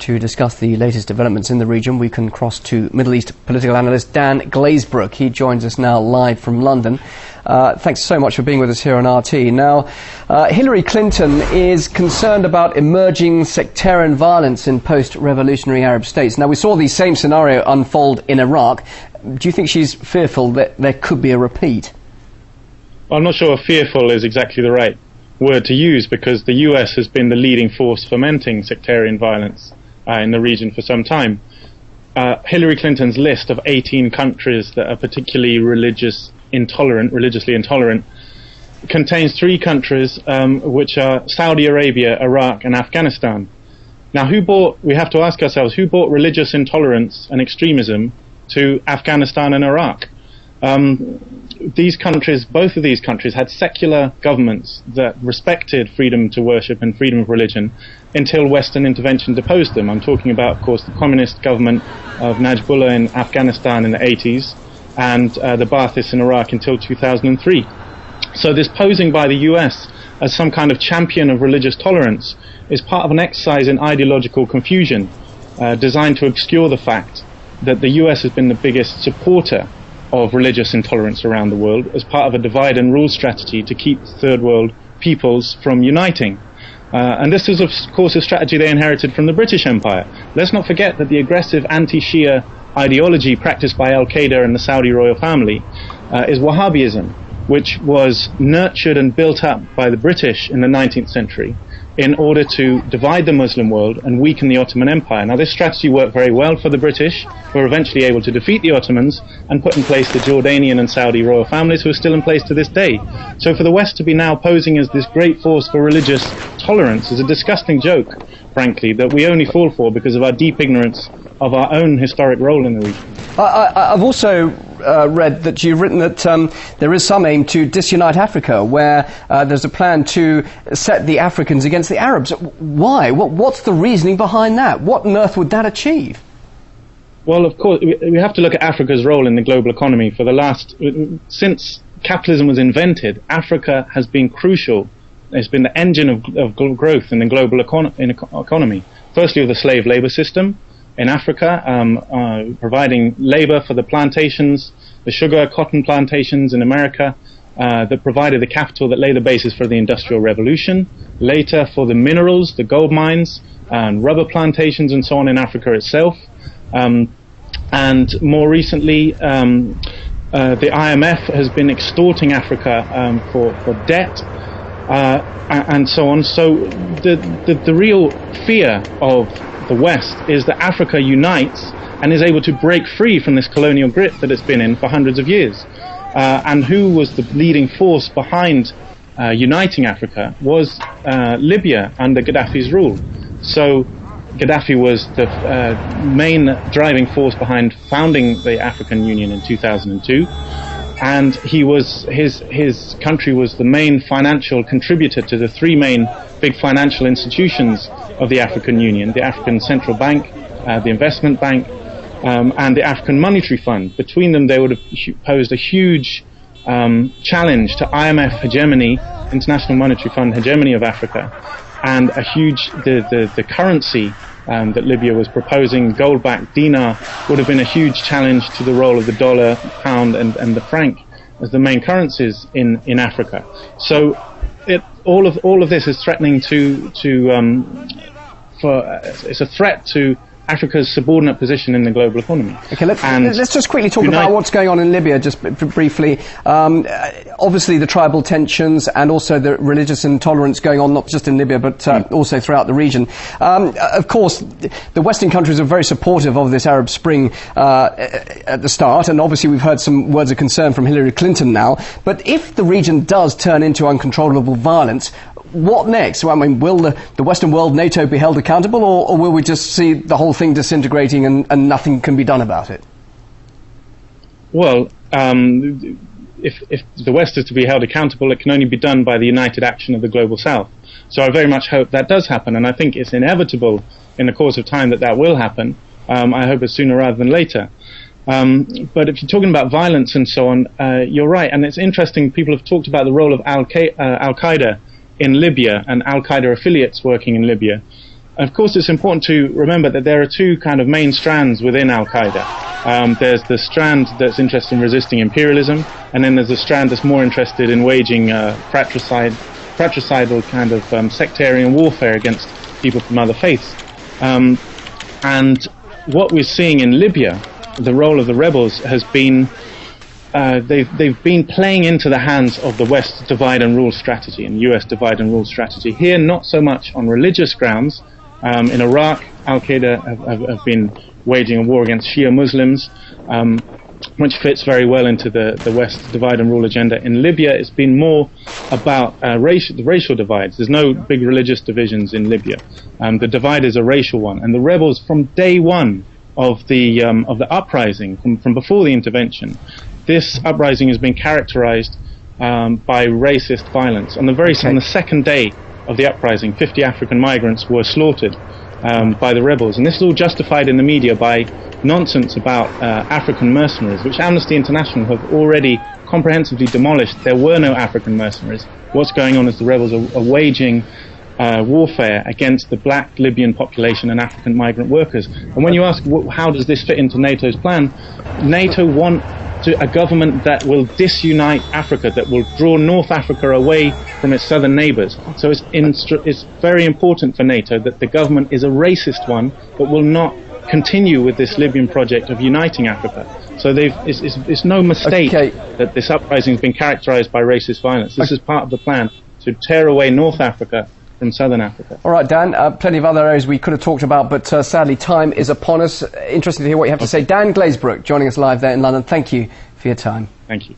to discuss the latest developments in the region, we can cross to Middle East political analyst Dan Glazebrook. He joins us now live from London. Thanks so much for being with us here on RT. Now, Hillary Clinton is concerned about emerging sectarian violence in post-revolutionary Arab states. Now, we saw the same scenario unfold in Iraq. Do you think she's fearful that there could be a repeat? I'm not sure fearful is exactly the right word to use, because the US has been the leading force fomenting sectarian violence in the region for some time. Hillary Clinton's list of 18 countries that are particularly religiously intolerant, contains 3 countries which are Saudi Arabia, Iraq and Afghanistan. Now, we have to ask ourselves, who brought religious intolerance and extremism to Afghanistan and Iraq? Both of these countries had secular governments that respected freedom to worship and freedom of religion until Western intervention deposed them. I'm talking about, of course, the communist government of Najibullah in Afghanistan in the 80s and the Baathists in Iraq until 2003. So this posing by the US as some kind of champion of religious tolerance is part of an exercise in ideological confusion designed to obscure the fact that the US has been the biggest supporter of religious intolerance around the world as part of a divide and rule strategy to keep third world peoples from uniting. And this is, of course, a strategy they inherited from the British Empire. Let's not forget that the aggressive anti-Shia ideology practiced by Al-Qaeda and the Saudi royal family is Wahhabism, which was nurtured and built up by the British in the 19th century in order to divide the Muslim world and weaken the Ottoman Empire. Now, this strategy worked very well for the British, who were eventually able to defeat the Ottomans and put in place the Jordanian and Saudi royal families, who are still in place to this day. So for the West to be now posing as this great force for religious tolerance is a disgusting joke, frankly, that we only fall for because of our deep ignorance of our own historic role in the region. I've also read that you've written that there is some aim to disunite Africa, where there's a plan to set the Africans against the Arabs. Why? What's the reasoning behind that? What on earth would that achieve? Well, of course, we have to look at Africa's role in the global economy. Since capitalism was invented, Africa has been crucial. It's been the engine of growth in the global economy. Firstly, with the slave labor system in Africa, providing labor for the plantations, the sugar, cotton plantations in America, that provided the capital that laid the basis for the Industrial Revolution. Later, for the minerals, the gold mines, and rubber plantations and so on in Africa itself. And more recently, the IMF has been extorting Africa for debt and so on. So the real fear of the West is that Africa unites and is able to break free from this colonial grip that it's been in for hundreds of years. And who was the leading force behind uniting Africa was Libya under Gaddafi's rule. So Gaddafi was the main driving force behind founding the African Union in 2002. And his country was the main financial contributor to the 3 main big financial institutions of the African Union: the African Central Bank, the Investment Bank, and the African Monetary Fund. Between them, they would have posed a huge challenge to IMF hegemony, International Monetary Fund hegemony of Africa, and the currency that Libya was proposing, gold-backed dinar, would have been a huge challenge to the role of the dollar, pound, and the franc as the main currencies in Africa. So all of this is threatening it's a threat to Africa's subordinate position in the global economy. Okay, let's just quickly talk about what's going on in Libya, just briefly. Obviously, the tribal tensions and also the religious intolerance going on, not just in Libya, but also throughout the region. Of course, the Western countries are very supportive of this Arab Spring at the start, and obviously we've heard some words of concern from Hillary Clinton now. But if the region does turn into uncontrollable violence, what next? I mean, will the Western world, NATO, be held accountable, or will we just see the whole thing disintegrating and nothing can be done about it? Well, if the West is to be held accountable, it can only be done by the united action of the Global South. So I very much hope that does happen, and I think it's inevitable in the course of time that will happen. I hope it's sooner rather than later. But if you're talking about violence and so on, you're right, and it's interesting, people have talked about the role of Al-Qaeda in Libya and Al-Qaeda affiliates working in Libya. Of course, it's important to remember that there are two kind of main strands within Al-Qaeda. There's the strand that's interested in resisting imperialism, and then there's a strand that's more interested in waging fratricidal kind of sectarian warfare against people from other faiths. And what we're seeing in Libya, the role of the rebels has been they've been playing into the hands of the West's divide and rule strategy and US divide and rule strategy. Here, not so much on religious grounds. In Iraq, Al-Qaeda have been waging a war against Shia Muslims, which fits very well into the West's divide and rule agenda. In Libya, it's been more about the racial divides. There's no big religious divisions in Libya. The divide is a racial one, and the rebels from day one of the uprising, from before the intervention, this uprising has been characterized by racist violence. On the second day of the uprising, 50 African migrants were slaughtered by the rebels, and this is all justified in the media by nonsense about African mercenaries, which Amnesty International have already comprehensively demolished. There were no African mercenaries. What's going on is the rebels are waging warfare against the black Libyan population and African migrant workers. And when you ask how does this fit into NATO's plan, NATO want a government that will disunite Africa, that will draw North Africa away from its southern neighbours. So it's very important for NATO that the government is a racist one, but will not continue with this Libyan project of uniting Africa. So it's no mistake that this uprising has been characterised by racist violence. This is part of the plan to tear away North Africa from southern Africa. All right, Dan, plenty of other areas we could have talked about, but sadly time is upon us. Interested to hear what you have to say. Dan Glazebrook joining us live there in London. Thank you for your time. Thank you.